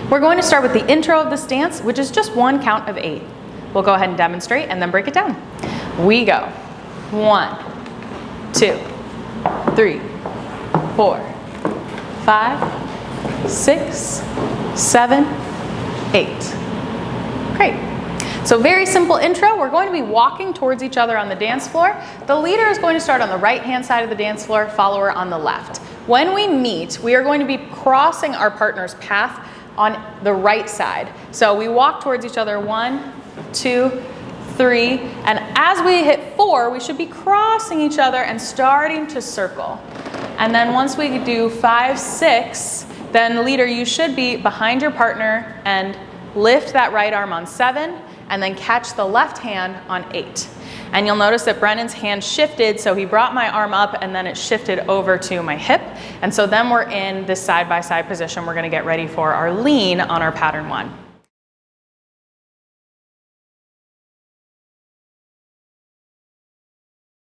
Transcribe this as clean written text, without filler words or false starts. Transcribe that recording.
We're going to start with the intro of this dance, which is just one count of 8. We'll go ahead and demonstrate and then break it down. We go 1, 2, 3, 4, 5, 6, 7, 8. Great. So very simple intro. We're going to be walking towards each other on the dance floor. The leader is going to start on the right-hand side of the dance floor, follower on the left. When we meet, we are going to be crossing our partner's path on the right side. So we walk towards each other 1, 2, 3, and as we hit 4, we should be crossing each other and starting to circle. And then once we do 5, 6, then leader, you should be behind your partner and lift that right arm on 7, and then catch the left hand on 8. And you'll notice that Brennan's hand shifted, so he brought my arm up and then it shifted over to my hip. And so then we're in this side-by-side position. We're gonna get ready for our lean on our pattern 1.